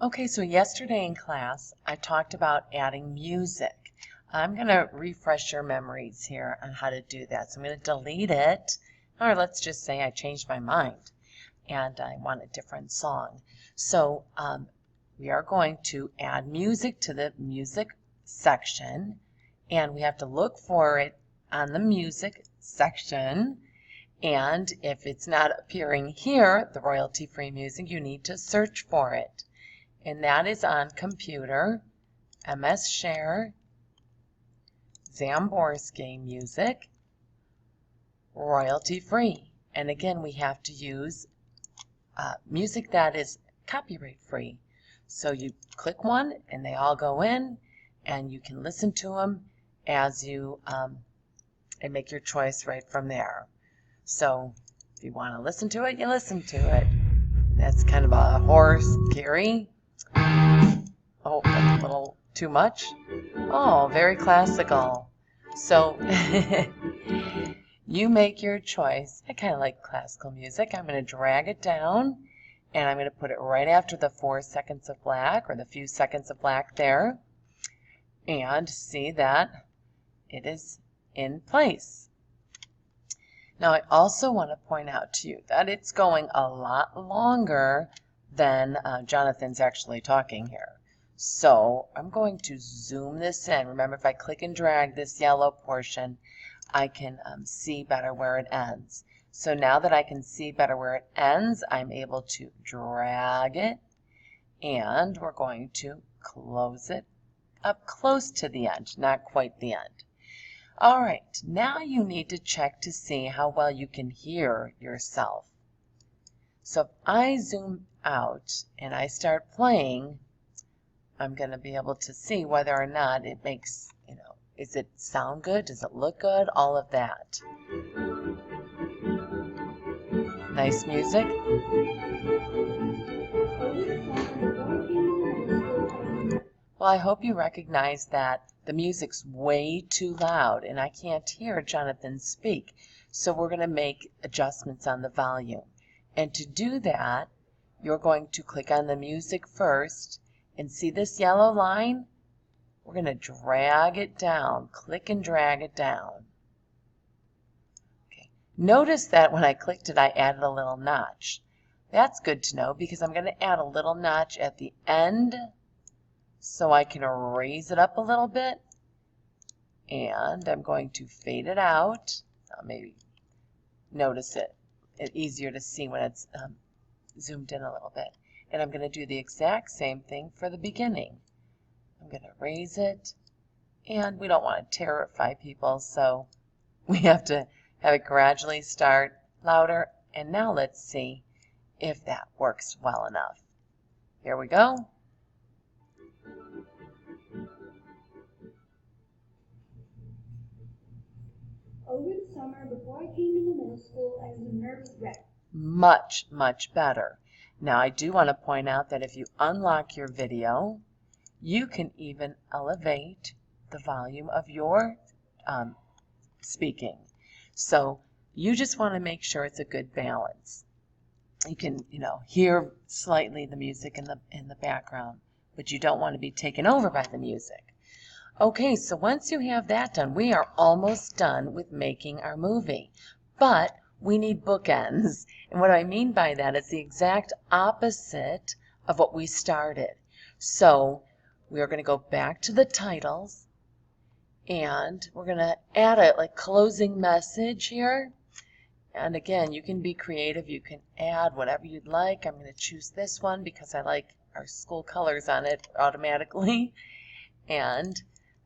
Okay, so yesterday in class, I talked about adding music. I'm going to refresh your memories here on how to do that. So I'm going to delete it, or let's just say I changed my mind and I want a different song. So we are going to add music to the music section, and we have to look for it on the music section. And if it's not appearing here, the royalty-free music, you need to search for it. And that is on computer, MS Share, Zamborsky Music, royalty free. And again, we have to use music that is copyright free. So you click one and they all go in and you can listen to them as you and make your choice right from there. So if you want to listen to it, you listen to it. That's kind of a horror scary. Oh, that's a little too much. Oh, very classical. So you make your choice. I kind of like classical music. I'm going to drag it down and I'm going to put it right after the 4 seconds of black, or the few seconds of black there, and see that it is in place. Now I also want to point out to you that it's going a lot longer than Jonathan's actually talking here. So I'm going to zoom this in. Remember, if I click and drag this yellow portion, I can see better where it ends. So now that I can see better where it ends, I'm able to drag it, and we're going to close it up close to the end, not quite the end. All right, now you need to check to see how well you can hear yourself. So if I zoom out and I start playing, I'm going to be able to see whether or not it makes, is it sound good? Does it look good? All of that. Nice music. Well, I hope you recognize that the music's way too loud and I can't hear Jonathan speak. So we're going to make adjustments on the volume. And to do that, you're going to click on the music first and see this yellow line? We're going to drag it down, click and drag it down. Okay. Notice that when I clicked it, I added a little notch. That's good to know because I'm going to add a little notch at the end so I can raise it up a little bit. And I'm going to fade it out. Maybe notice it. It's easier to see when it's zoomed in a little bit. And I'm going to do the exact same thing for the beginning. I'm going to raise it, and we don't want to terrify people, so we have to have it gradually start louder. And now let's see if that works well enough. Here we go. Over the summer, before I came into middle school, I was a nervous wreck. Much, much better. Now I do want to point out that if you unlock your video, you can even elevate the volume of your speaking. So you just want to make sure it's a good balance. You can, hear slightly the music in the background, but you don't want to be taken over by the music. Okay, so once you have that done, we are almost done with making our movie. But we need bookends. And what I mean by that is the exact opposite of what we started. So we are going to go back to the titles, and we're going to add a closing message here. And again, you can be creative. You can add whatever you'd like. I'm going to choose this one because I like our school colors on it automatically. And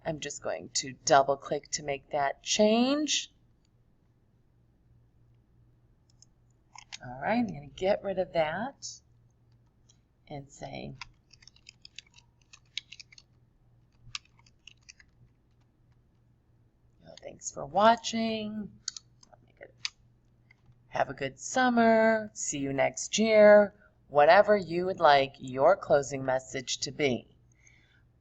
I'm just going to double click to make that change. All right, I'm going to get rid of that and say, thanks for watching. Have a good summer. See you next year. Whatever you would like your closing message to be.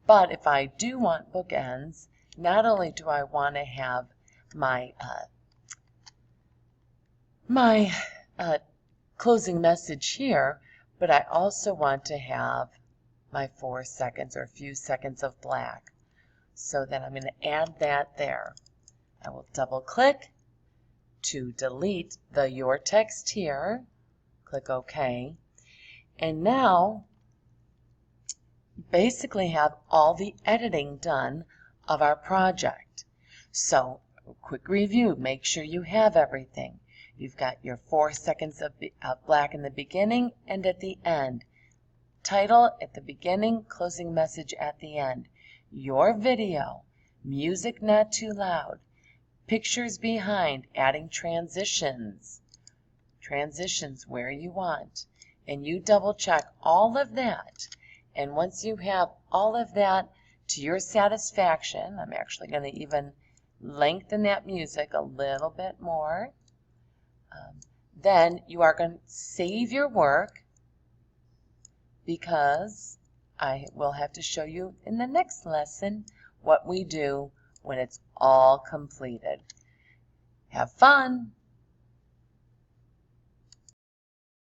But if I do want bookends, not only do I want to have my closing message here, but I also want to have my 4 seconds or a few seconds of black. So then I'm going to add that there. I will double click to delete the Your Text here. Click OK. And now basically have all the editing done of our project. So quick review, make sure you have everything. You've got your 4 seconds of black in the beginning and at the end. Title at the beginning, closing message at the end. Your video, music not too loud, pictures behind, adding transitions where you want. And you double check all of that. And once you have all of that to your satisfaction, I'm actually going to even lengthen that music a little bit more. Then you are going to save your work, because I will have to show you in the next lesson what we do when it's all completed. Have fun!